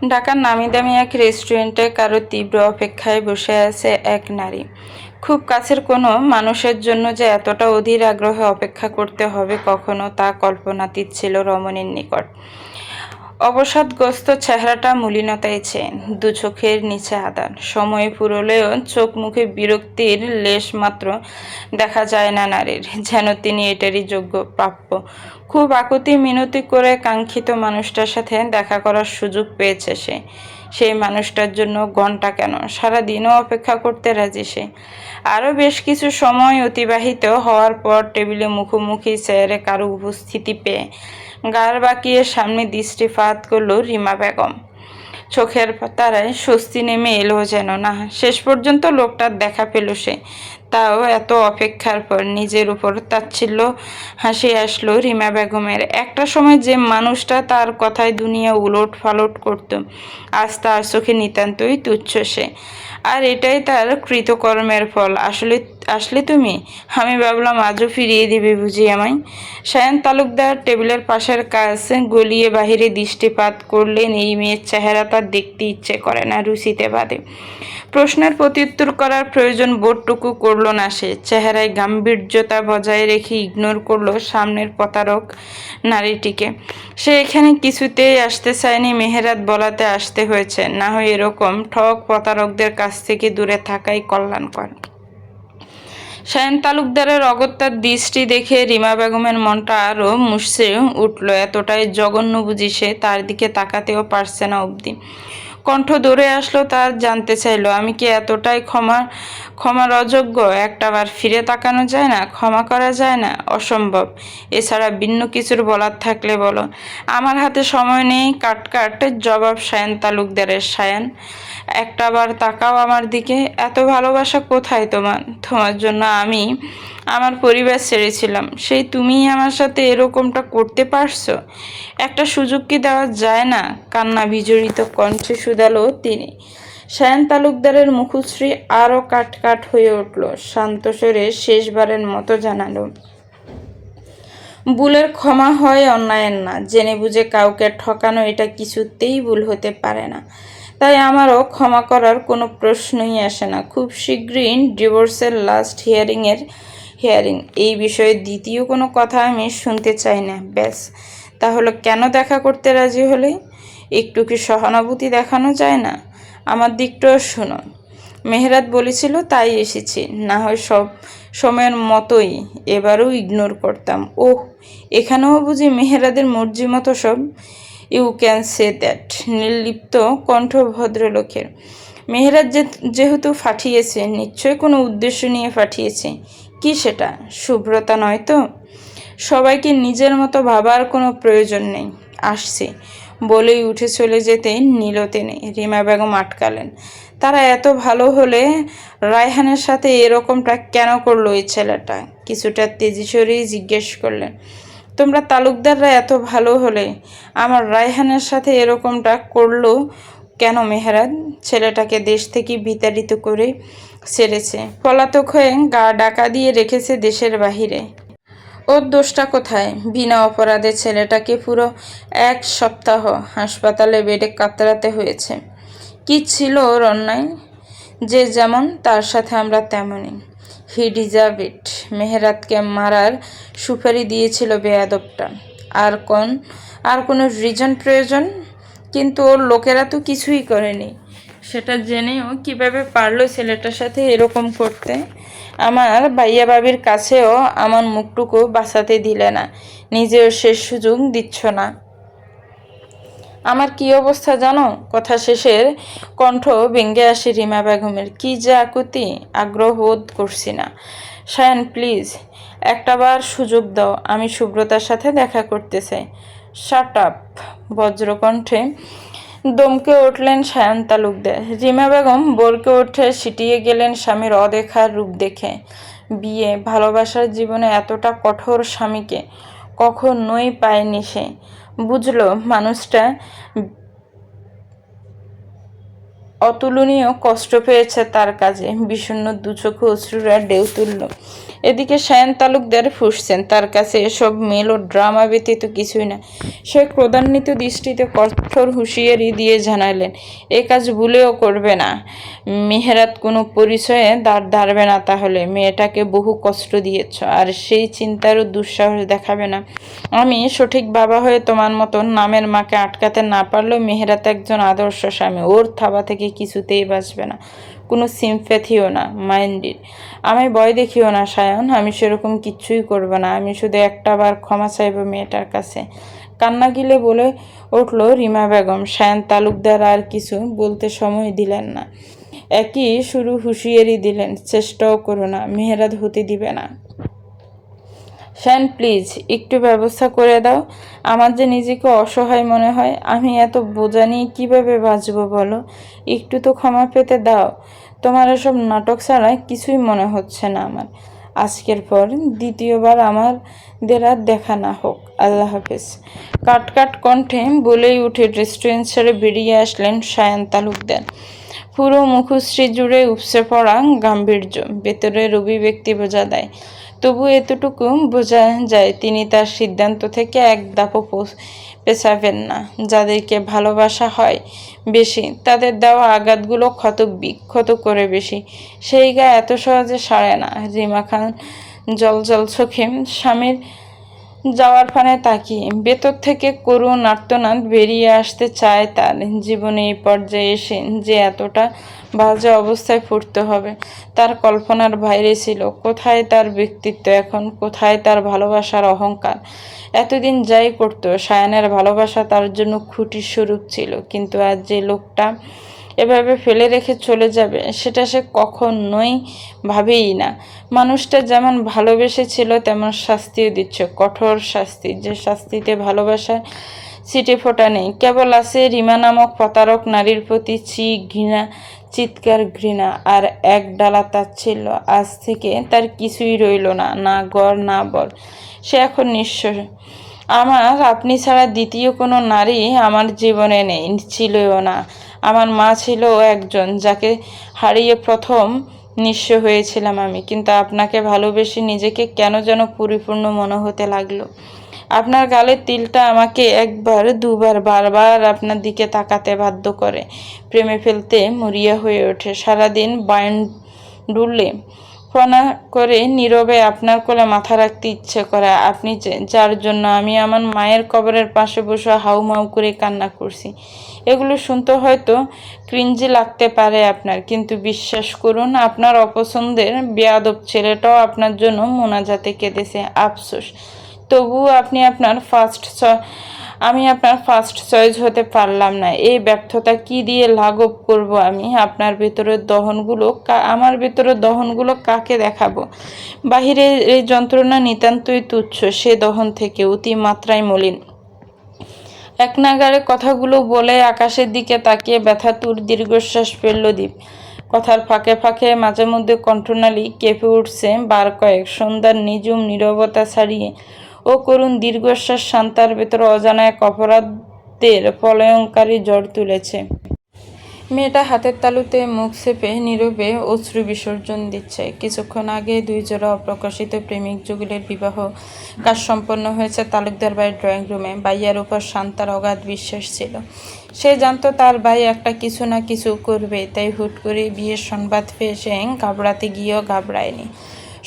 ঢাকার নামিদামি এক রেস্টুরেন্টে কারো তীব্র অপেক্ষায় বসে আছে এক নারী। খুব কাছের কোনো মানুষের জন্য যে এতটা অধীর আগ্রহে অপেক্ষা করতে হবে কখনো তা কল্পনাতীত ছিল রমণীর নিকট। অবসাদগ্রস্ত চেহারাটা মলিনতায় চেন, দু চোখের নিচে আদান। সময় ফুরলেও চোখ মুখে বিরক্তির লেশ মাত্র দেখা যায় না নারীর, যেন তিনি এটারই যোগ্য প্রাপ্য। খুব আকুতি মিনতি করে কাঙ্ক্ষিত মানুষটার সাথে দেখা করার সুযোগ পেয়েছে সে। সেই মানুষটার জন্য ঘন্টা কেন, সারাদিনও অপেক্ষা করতে রাজি সে। আরও বেশ কিছু সময় অতিবাহিত হওয়ার পর টেবিলে মুখোমুখি চেয়ারে কারো উপস্থিতি পেয়ে গাড় বাঁকিয়ে সামনে দৃষ্টিপাত করল রিমা বেগম। চোখের তারায় স্বস্তি নেমে এলো যেন। না, শেষ পর্যন্ত লোকটার দেখা পেল সে, তাও এত অপেক্ষার পর। নিজের উপর তাচ্ছিল্য হাসি আসলো রিমা বেগমের। একটা সময় যে মানুষটা তার কথায় দুনিয়া উলট পালট করত, আজ তার চোখে নিতান্তই তুচ্ছ সে। আর এটাই তার কৃতকর্মের ফল। আসলে তুমি, আমি ভাবলাম আজও ফিরিয়ে দিবে বুঝি আমায়। সায়ন তালুকদার টেবিলের পাশের কাজ গলিয়ে বাহিরে দৃষ্টিপাত করলেন। এই মেয়ের চেহারা তার দেখতে ইচ্ছে করে না, রুচিতে বাদে। প্রশ্নের প্রত্যুত্তর করার প্রয়োজন বোধটুকু করল না সে। চেহারায় গাম্ভীর্যতা বজায় রেখে ইগনোর করলো সামনের প্রতারক নারীটিকে। সে এখানে কিছুতেই আসতে চায়নি, মেহেরাত বলাতে আসতে হয়েছে। না হয় এরকম ঠক প্রতারকদের কাছ থেকে দূরে থাকাই কল্যাণকর। সায়ন তালুকদারের অগত্যা দৃষ্টি দেখে রিমা বেগমের মনটা আরও মুষড়ে উঠল। এতটাই জঘন্য বুঝি সে, তার দিকে তাকাতেও পারছে না অবধি। কণ্ঠ দৌড়ে আসলো তার, জানতে চাইলো, আমি কি এতটাই ক্ষমার অযোগ্য? একটাবার ফিরে তাকানো যায় না? ক্ষমা করা যায় না? অসম্ভব। এছাড়া ভিন্ন কিছুর বলার থাকলে বলো। আমার হাতে সময় নেই। কাট জবাব সায়ন তালুকদারের। সায়ন, একটাবার তাকাও আমার দিকে। এত ভালোবাসা কোথায় তোমার? তোমার জন্য আমি আমার পরিবার ছেড়েছিলাম, সেই তুমিই আমার সাথে এরকমটা করতে পারছো? একটা সুযোগ কি দেওয়া যায় না? কান্না বিজড়িত কণ্ঠে শুধালো তিনি। সায়ন তালুকদারের মুখশ্রী আরও কাট হয়ে উঠল। শান্ত স্বরে শেষবারের মতো জানালো, ভুলের ক্ষমা হয় অন্যায়ের না। জেনে বুঝে কাউকে ঠকানো এটা কিছুতেই ভুল হতে পারে না। তাই আমারও ক্ষমা করার কোনো প্রশ্নই আসে না। খুব শীঘ্রই ডিভোর্সের লাস্ট হিয়ারিং। এই বিষয়ে দ্বিতীয় কোনো কথা আমি শুনতে চাই না। ব্যাস। তাহলে কেন দেখা করতে রাজি হলে? একটু কি সহানুভূতি দেখানো যায় না? আমার দিকটাও শোনো। মেহেরাত বলেছিল তাই এসেছি, না হয় সব সময়ের মতোই এবারও ইগনোর করতাম। ওহ, এখানেও বুঝি মেহেরাদের মর্জি মতো সব? You can say that. নির্লিপ্ত কণ্ঠ ভদ্রলোকের। মেহেরাত যেহেতু পাঠিয়েছে, নিশ্চয়ই কোনো উদ্দেশ্য নিয়ে পাঠিয়েছে। কি সেটা? শুভ্রতা নয় তো? সবাইকে নিজের মতো ভাবার কোনো প্রয়োজন নেই। আসছে বলেই উঠে চলে যেতে নিল তিনি। রিমা বেগম আটকালেন। তারা এত ভালো হলে রায়হানের সাথে এরকমটা কেন করলো এই ছেলেটা? কিছুটা তেজিস্বরেই জিজ্ঞেস করলেন, তোমরা তালুকদাররা এত ভালো হলে আমার রায়হানের সাথে এরকমটা করলো কেন মেহেরাত? ছেলেটাকে দেশ থেকে বিতাড়িত করে ছেড়েছে, পলাতক হয়ে গা ডাকা দিয়ে রেখেছে দেশের বাহিরে। ওর দোষটা কোথায়? বিনা অপরাধে ছেলেটাকে পুরো 1 সপ্তাহ হাসপাতালে বেডে কাতরাতে হয়েছে। কি ছিল ওর অন্যায়? যে যেমন তার সাথে আমরা তেমনই। হি ডিজার্ভ ইট। মেহেরাতকে মারার সুপারি দিয়েছিল বেয়াদবটা। আর কোনো রিজন প্রয়োজন? কিন্তু ওর লোকেরা তো কিছুই করেনি। সেটা জেনেও কিভাবে পারলো ছেলেটার সাথে এরকম করতে? আমার ভাইয়া ভাবির কাছেও আমার মুখটুকু বাঁচাতে দিলে না, নিজেও শেষ সুযোগ দিচ্ছ না। আমার কি অবস্থা জানো? কথা শেষের কণ্ঠ ভেঙে আসে রিমা বেগমের। কি যে আকুতি! আগ্রহ বোধ করছি না। সায়ন প্লিজ, একটাবার সুযোগ দাও। আমি শুভ্রতার সাথে দেখা করতে চাই। Shut up! বজ্রকণ্ঠে দমকে উঠলেন সায়ন তালুকদার। রিমা বেগম বরকে উঠে সিটিয়ে গেলেন স্বামীর অদেখার রূপ দেখে। বিয়ে, ভালোবাসার জীবনে এতটা কঠোর স্বামীকে কখনোই পায়নি সে। বুঝলো মানুষটা অতুলনীয় কষ্ট পেয়েছে তার কাজে। বিষণ্ণ দুচোখে অশ্রুরা ঢেউ তুলল। এদিকে সায়ন তালুকদার ফুঁসছেন, তার কাছে এসব মেলো ড্রামা ব্যতীত কিছুই না। সে ক্রোধান্বিত দৃষ্টিতে কঠোর হুঁশিয়ারি দিয়ে জানালেন, এ কাজ ভুলেও করবে না। মেহেরাত কোনো পরিচয়ে দাঁড় ধারবে না। তাহলে মেয়েটাকে বহু কষ্ট দিয়েছ, আর সেই চিন্তারও দুঃসাহস দেখাবে না। আমি সঠিক বাবা হয়ে তোমার মতন নামের মাকে আটকাতে না পারলেও মেহেরাত একজন আদর্শ স্বামী। ওর থাবা থেকে কিছুতেই বাঁচবে না, কোনো সিম্প্যাথিও না, মাইন্ডের। আমি ভয় দেখিও না সায়ন, আমি সেরকম কিচ্ছুই করব না। আমি শুধু একটা বার ক্ষমা চাইব মেয়েটার কাছে। কান্না গিলে বলে উঠল রিমা বেগম। সায়ন তালুকদার আর কিছু বলতে সময় দিলেন না। একই শুরু হুঁশিয়ারি দিলেন, চেষ্টাও করো না, মেহেরাত হতে দিবে না। শান প্লিজ একটু ব্যবস্থা করে দাও। আমার যে নিজেকে অসহায় মনে হয়। আমি এত বোঝা নিয়ে কীভাবে বাঁচবো বলো? একটু তো ক্ষমা পেতে দাও। তোমার এসব নাটক ছাড়া কিছুই মনে হচ্ছে না আমার। আজকের পর দ্বিতীয়বার আমাদের আর দেখা না হোক। আল্লাহ হাফেজ। কাট কণ্ঠে বলেই উঠে রেস্টুরেন্ট ছেড়ে বেরিয়ে আসলেন সায়ন তালুকদার। পুরো মুখশ্রী জুড়ে উপসে পড়া গাম্ভীর্য, ভেতরের অভিব্যক্তি বোঝা দেয়। তবু এতটুকু বোঝা যায় তিনি তার সিদ্ধান্ত থেকে এক ধাপও পেছাবেন না। যাদেরকে ভালোবাসা হয় বেশি, তাদের দেওয়া আঘাতগুলো ক্ষত বিক্ষত করে বেশি। সেই গা এত সহজে সারে না। রিমা খান জল চোখে স্বামীর যাওয়ার ফানে তাকিয়ে ভেতর থেকে করুণ আর্তনাদ বেরিয়ে আসতে চায় তার। জীবনে এই পর্যায়ে এসে যে এতটা বাজে অবস্থায় পড়তে হবে তার কল্পনার বাইরে ছিল। কোথায় তার ব্যক্তিত্ব এখন? কোথায় তার ভালোবাসার অহংকার? এতদিন যাই করতো, সায়নের ভালোবাসা তার জন্য খুঁটির স্বরূপ ছিল। কিন্তু আজ যে লোকটা এভাবে ফেলে রেখে চলে যাবে, সেটা সে কখনোই ভাবেই না। মানুষটা যেমন ভালোবেসেছিল তেমন শাস্তিও দিচ্ছে, কঠোর শাস্তি, যে শাস্তিতে ভালোবাসার ছিটে ফোটা নেই। কেবল আছে রিমা নামক প্রতারক নারীর প্রতি ঘৃণা, চিৎকার ঘৃণা, আর এক ডালা তাচ্ছিল্য। আজ থেকে তার কিছুই রইল না, না গড় না বর। সে এখন নিঃস্ব। আমার আপনি ছাড়া দ্বিতীয় কোনো নারী আমার জীবনে নেই, ছিলও না। আমার মা ছিল একজন, যাকে হারিয়ে প্রথম নিঃস্ব হয়েছিলাম আমি। কিন্তু আপনাকে ভালোবেসে নিজেকে কেন যেন পরিপূর্ণ মনে হতে লাগলো। আপনার গালের তিলটা আমাকে একবার দুবার বারবার আপনার দিকে তাকাতে বাধ্য করে। প্রেমে ফেলতে মরিয়া হয়ে ওঠে। সারাদিন ডুললে ফনা করে নীরবে আপনার কোলে মাথা রাখতে ইচ্ছে করে। আপনি যার জন্য আমি আমার মায়ের কবরের পাশে বসে হাউমাউ করে কান্না করছি। এগুলো শুনতে হয়তো ক্রিঞ্জি লাগতে পারে আপনার, কিন্তু বিশ্বাস করুন, আপনার অপছন্দের বেয়াদব ছেলেটাও আপনার জন্য মোনাজাতে কেঁদেছে। আফসোস, তবুও আমি আপনার ফার্স্ট চয়েস হতে পারলাম না। এই ব্যর্থতা কি দিয়ে লাঘব করব আমি? আপনার ভেতরের দহনগুলো আমার ভেতরের দহনগুলো কাকে দেখাবো? বাহিরের এই যন্ত্রণা নিতান্তই তুচ্ছ, সে দহন থেকে অতিমাত্রায় মলিন। এক নাগাড়ে কথাগুলো বলে আকাশের দিকে তাকিয়ে ব্যথাতুর দীর্ঘশ্বাস ফেলল দীপ। কথার ফাঁকে ফাঁকে মাঝে মধ্যে কণ্ঠনালী কেঁপে উঠছে বার কয়েক। সন্ধ্যার নিঝুম নীরবতা ছাড়িয়ে ও করুণ দীর্ঘশ্বাস শান্তার ভেতর অজানা এক অপরাধের প্রলয়ঙ্কারী ঝড় তুলেছে। মেয়েটা হাতের তালুতে মুখ চেপে নীরবে অশ্রু বিসর্জন দিচ্ছে। কিছুক্ষণ আগে দুই জোড়া অপ্রকাশিত প্রেমিক যুগলের বিবাহ কাজ সম্পন্ন হয়েছে তালুকদার বাড়ির ড্রয়িং রুমে। ভাইয়ার উপর শান্তার অগাধ বিশ্বাস ছিল। সে জানতো তার ভাই একটা কিছু না কিছু করবে, তাই হুট করে বিয়ের সংবাদ পেয়ে সে ঘাবড়াতে গিয়েও ঘাবড়ায়নি।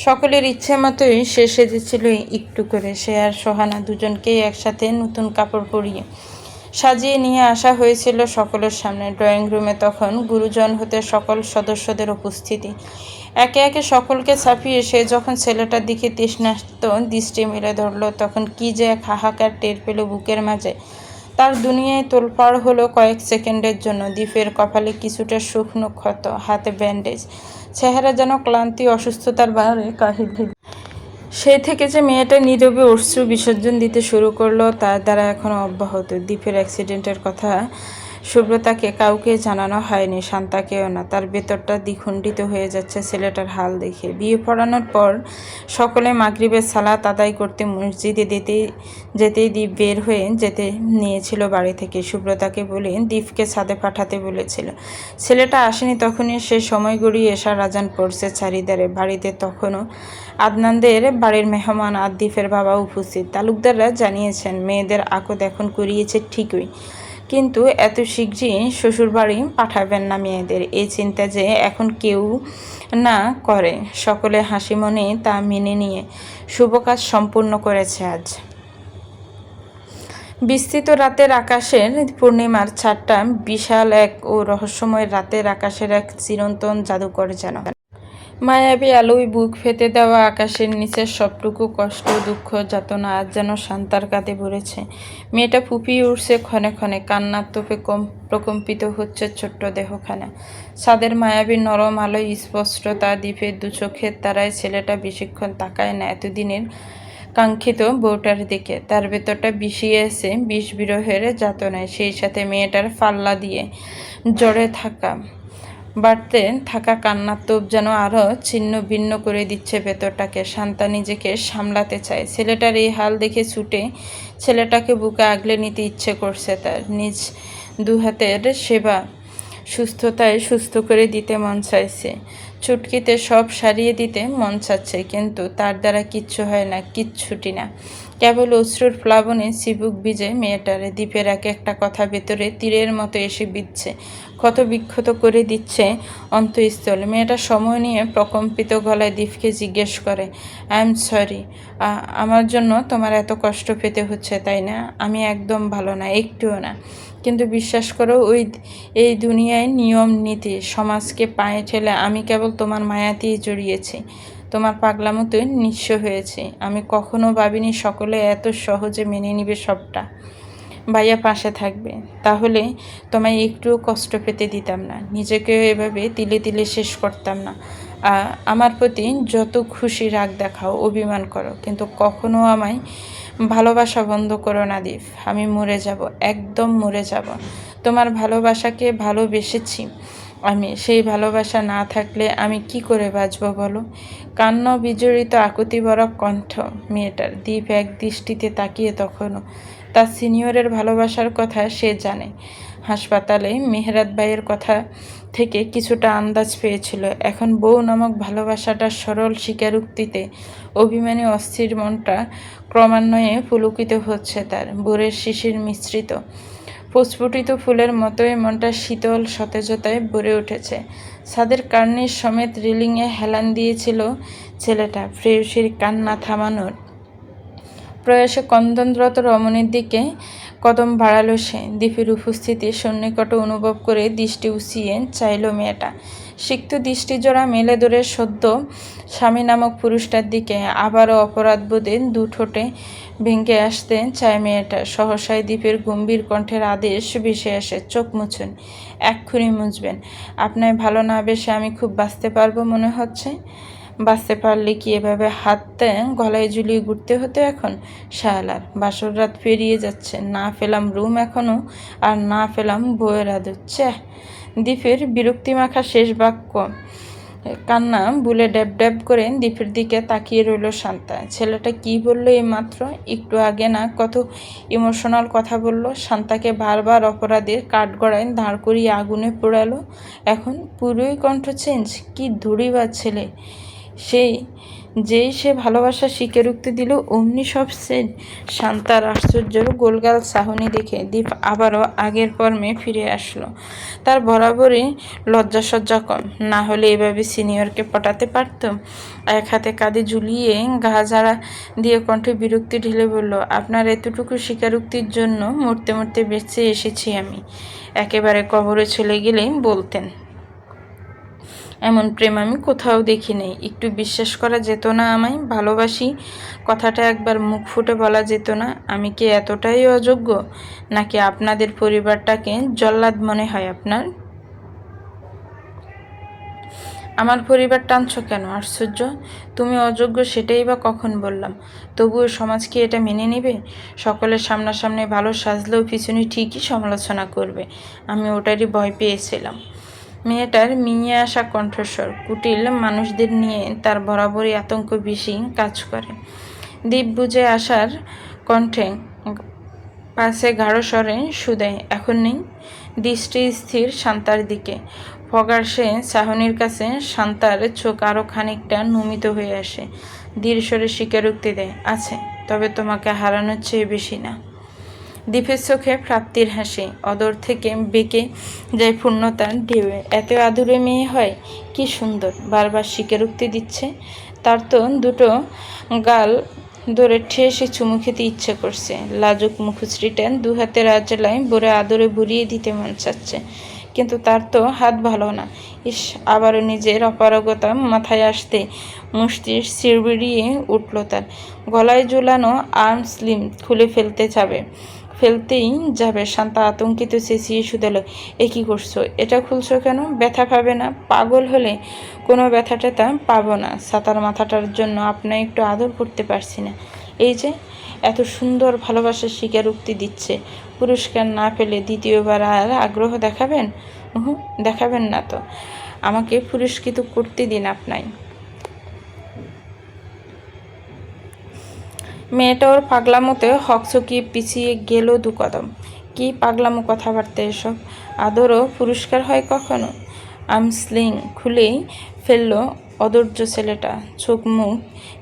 সকলের ইচ্ছে মতোই সে সেজেছিল একটু করে। সে আর সোহানা দুজনকেই একসাথে নতুন কাপড় পরিয়ে সাজিয়ে নিয়ে আসা হয়েছিল সকলের সামনে। ড্রয়িং রুমে তখন গুরুজন হতে সকল সদস্যদের উপস্থিতি। একে একে সকলকে ছাপিয়ে সে যখন ছেলেটার দিকে তৃষ্ণার্ত দৃষ্টি মেলে ধরল, তখন কি যে এক হাহাকার টের পেল বুকের মাঝে। তার দুনিয়ায় তোলপাড় হলো কয়েক সেকেন্ডের জন্য। দীপের কপালে কিছুটা শুকনো ক্ষত, হাতে ব্যান্ডেজ, চেহারা যেন ক্লান্তি অসুস্থতার ভারে কাহিল। সেই থেকে যে মেয়েটা নীরবে অশ্রু বিসর্জন দিতে শুরু করলো, তার দ্বারা এখনও অব্যাহত। দীপের অ্যাক্সিডেন্টের কথা সুব্রতাকে কাউকে জানানো হয়নি, শান্তাকেও না। তার ভেতরটা দ্বিখণ্ডিত হয়ে যাচ্ছে ছেলেটার হাল দেখে। বিয়ে পড়ানোর পর সকলে মাগরিবের সালাত আদায় করতে মসজিদে যেতেই দীপ বের হয়ে যেতে নিয়েছিল বাড়ি থেকে। সুব্রতাকে বলে দীপকে ছাদে পাঠাতে বলেছিল। ছেলেটা আসেনি তখনই সে সময় গড়িয়ে এসার আজান পড়ছে চারিদারে। বাড়িতে তখনও আদনানদের বাড়ির মেহমান আর দীপের বাবা উপস্থিত। তালুকদাররা জানিয়েছেন মেয়েদের আকদ এখন করিয়েছে ঠিকই, কিন্তু এত শীঘ্রই শ্বশুরবাড়ি পাঠাবেন না মেয়েদের, এই চিন্তা যে এখন কেউ না করে। সকলে হাসি মনে তা মেনে নিয়ে শুভ কাজ সম্পূর্ণ করেছে আজ। বিস্তৃত রাতের আকাশের পূর্ণিমার ছাদটা বিশাল এক ও রহস্যময় রাতের আকাশের এক চিরন্তন জাদুকর যেন। মায়াবী আলোয় বুক ফেটে দেওয়া আকাশের নিচের সবটুকু কষ্ট, দুঃখ, যাতনা আজ যেন শান্তার কাঁধে ভরেছে। মেয়েটা ফুপিয়ে উঠছে ক্ষণে ক্ষণে, কান্নার তোপে প্রকম্পিত হচ্ছে ছোট্ট দেহখানা। ছাদের মায়াবী নরম আলোয় স্পষ্টতা, দ্বীপের দু চোখের তারায় ছেলেটা বেশিক্ষণ তাকায় না এতদিনের কাঙ্ক্ষিত বউটার দিকে। তার ভেতরটা বিষিয়ে এসে বিষ বিরহের যাতনায়, সেই সাথে মেয়েটার পাল্লা দিয়ে জড়ে বাড়তে থাকা কান্নার তোপ যেন আরও ছিন্ন ভিন্ন করে দিচ্ছে ভেতরটাকে। শান্তা নিজেকে সামলাতে চায়। ছেলেটার এই হাল দেখে ছুটে ছেলেটাকে বুকে আগলে নিতে ইচ্ছে করছে তার। নিজ দুহাতের সেবা সুস্থতায় সুস্থ করে দিতে মন চাইছে, চুটকিতে সব সারিয়ে দিতে মন চাচ্ছে, কিন্তু তার দ্বারা কিচ্ছু হয় না, কিচ্ছুটি না। কেবল অশ্রুর প্লাবনে চিবুক ভিজে মেয়েটার। দ্বীপের এক একটা কথা ভেতরে তীরের মতো এসে বিচ্ছে, ক্ষত বিক্ষত করে দিচ্ছে অন্তঃস্থল। মেয়েটা সময় নিয়ে প্রকম্পিত গলায় দ্বীপকে জিজ্ঞেস করে, আই এম সরি, আমার জন্য তোমার এত কষ্ট পেতে হচ্ছে তাই না? আমি একদম ভালো না, একটুও না। কিন্তু বিশ্বাস করো, এই দুনিয়ায় নিয়ম নীতি সমাজকে পায়ে ঠেলে আমি কেবল তোমার মায়াতেই জড়িয়েছি, তোমার পাগলামোতে নিঃস্ব হয়েছি। আমি কখনো ভাবিনি সকলে এত সহজে মেনে নিবে সবটা, ভাইয়া পাশে থাকবে, তাহলে তোমায় একটুও কষ্ট পেতে দিতাম না, নিজেকেও এভাবে তিলে তিলে শেষ করতাম না। আমার প্রতি যত খুশি রাগ দেখাও, অভিমান করো, কিন্তু কখনো আমায় ভালোবাসা বন্ধ করো না দীপ। আমি মরে যাব, একদম মরে যাব। তোমার ভালোবাসাকে ভালোবেসেছি আমি, সেই ভালোবাসা না থাকলে আমি কি করে বাঁচব বলো? কান্ন বিজড়িত আকুতি ভরা কণ্ঠ মেয়েটার। দীপ এক দৃষ্টিতে তাকিয়ে তখনও তার সিনিয়রের ভালোবাসার কথা সে জানে। হাসপাতালে মেহেরাত ভাইয়ের কথা থেকে কিছুটা আন্দাজ পেয়েছিল। এখন বউ নামক ভালোবাসাটার সরল স্বীকারোক্তিতে অভিমানী অস্থির মনটা ক্রমান্বয়ে পুলকিত হচ্ছে তার। ভোরের শিশির মিশ্রিত প্রস্ফুটিত ফুলের মতোই মনটা শীতল সতেজতায় ভরে উঠেছে। ছাদের কার্নিশ সমেত রিলিংয়ে হেলান দিয়েছিল ছেলেটা। প্রেয়সীর কান্না থামানোর প্রয়াসে কন্দনরত রমণীর দিকে কদম বাড়ালো সে। দীপের উপস্থিতি সন্নিকট অনুভব করে দৃষ্টি উঁচিয়ে চাইল মেয়েটা। সিক্ত দৃষ্টিজোড়া মেলে ধরে সদ্য স্বামী নামক পুরুষটার দিকে। আবারও অপরাধবোধে দু ঠোঁটে ভেঙে আসতে চায় মেয়েটা। সহসায় দীপের গম্ভীর কণ্ঠের আদেশ ভেসে আসে, চোখ মুছুন, এক্ষুনি মুছবেন। আপনার ভালো না বেশে আমি খুব বাঁচতে পারবো মনে হচ্ছে। বাঁচতে পারলে কি এভাবে হাতে গলায় ঝুলিয়ে ঘুরতে হতো এখন? শায়লার বাসর রাত পেরিয়ে যাচ্ছে, না পেলাম রুম এখনো, আর না পেলাম বউয়ের আদর। চ্যাহ! দীপের বিরক্তিমাখা শেষ বাক্য কান্না বুলে ড্যাব ড্যাব করে দীপের দিকে তাকিয়ে রইল শান্তা। ছেলেটা কি বলল এই মাত্র? একটু আগে না কত ইমোশনাল কথা বলল, শান্তাকে বারবার অপরাধের কাঠগড়ায় দাঁড় করিয়ে আগুনে পোড়ালো। এখন পুরোই কণ্ঠ চেঞ্জ। কি ধুড়িবাজ ছেলে! যেই সে ভালোবাসার স্বীকারোক্তি দিল অমনি সব সেট। শান্তার আশ্চর্যের গোলগাল চাহনি দেখে দীপ আবারও আগের কর্মে ফিরে আসলো। তার বরাবরই লজ্জাসজ্জা কম, না হলে এভাবে সিনিয়রকে পটাতে পারত। এক হাতে কাঁধে ঝুলিয়ে গা ঝাড়া দিয়ে কণ্ঠে বিরক্তি ঢেলে বলল, আপনার এতটুকু স্বীকারোক্তির জন্য মরতে মরতে বেঁচে এসেছি আমি। একেবারে কবরে চলে গেলেই বলতেন। এমন প্রেম আমি কোথাও দেখি নেই। একটু বিশ্বাস করা যেত না আমায়? ভালোবাসি কথাটা একবার মুখ ফুটে বলা যেত না? আমি কি এতটাই অযোগ্য, নাকি আপনাদের পরিবারটাকে জল্লাদ মনে হয় আপনার? আমার পরিবার টানছ কেন? আশ্চর্য, তুমি অযোগ্য সেটাই বা কখন বললাম? তবুও সমাজ কি এটা মেনে নেবে? সকলের সামনাসামনি ভালো সাজলেও পিছনে ঠিকই সমালোচনা করবে। আমি ওটারই ভয় পেয়েছিলাম। মেয়েটার মিয়ে আসা কণ্ঠস্বর কুটিল মানুষদের নিয়ে তার বরাবরই আতঙ্ক বেশি কাজ করে। দ্বীপ বুঝে আসার কণ্ঠে পাশে গাঢ় স্বরে সুদেয়, এখন নেই। দৃষ্টি স্থির শান্তার দিকে। ফগার সে চাহনির কাছে শান্তার চোখ আরও খানিকটা নমিত হয়ে আসে। ধীর স্বরে স্বীকারোক্তি দেয়, আছে, তবে তোমাকে হারানোর চেয়ে বেশি না। দ্বীপের চোখে প্রাপ্তির হাসি, অদর থেকে বেঁকে যায় পূর্ণতার ঢেউয়ে। এত আদুরে মেয়ে হয়, কি সুন্দর! বারবার স্বীকারোক্তি দিচ্ছে। তার তো দুটো গাল ধরে ঠেসে চুমু খেতে ইচ্ছে করছে। লাজুক মুখশ্রীটা দু হাতের আজলায় ভরে আদরে ভরিয়ে দিতে মন চাচ্ছে, কিন্তু তার তো হাত ভালো না। ইস, আবারও নিজের অপারগতা মাথায় আসতে মুষ্টির চিড়বিড়িয়ে উঠল তার। গলায় ঝুলানো আর্ম স্লিম খুলে ফেলতেই যাবে শান্তা আতঙ্কিত চেঁচিয়ে শুধাল, এ কী করছো? এটা খুলছো কেন? ব্যথা পাবে না? পাগল হলে? কোনো ব্যথা ট্যাথা পাবো না। ছাতার মাথাটার জন্য আপনার একটু আদর করতে পারছি না। এই যে এত সুন্দর ভালোবাসার স্বীকারোক্তি দিচ্ছে, পুরস্কার না পেলে দ্বিতীয়বার আর আগ্রহ দেখাবেন? দেখাবেন না তো। আমাকে পুরস্কৃত করতে দিন আপনাই। মেয়েটা ওর পাগলামোতে হকচকিয়ে পিছিয়ে গেল দু কদম। কি পাগলামো কথাবার্তা এসব? আদরও পুরস্কার হয় কখনো? আমস্লিং খুলেই ফেলল অধৈর্য ছেলেটা। চোখ মুখ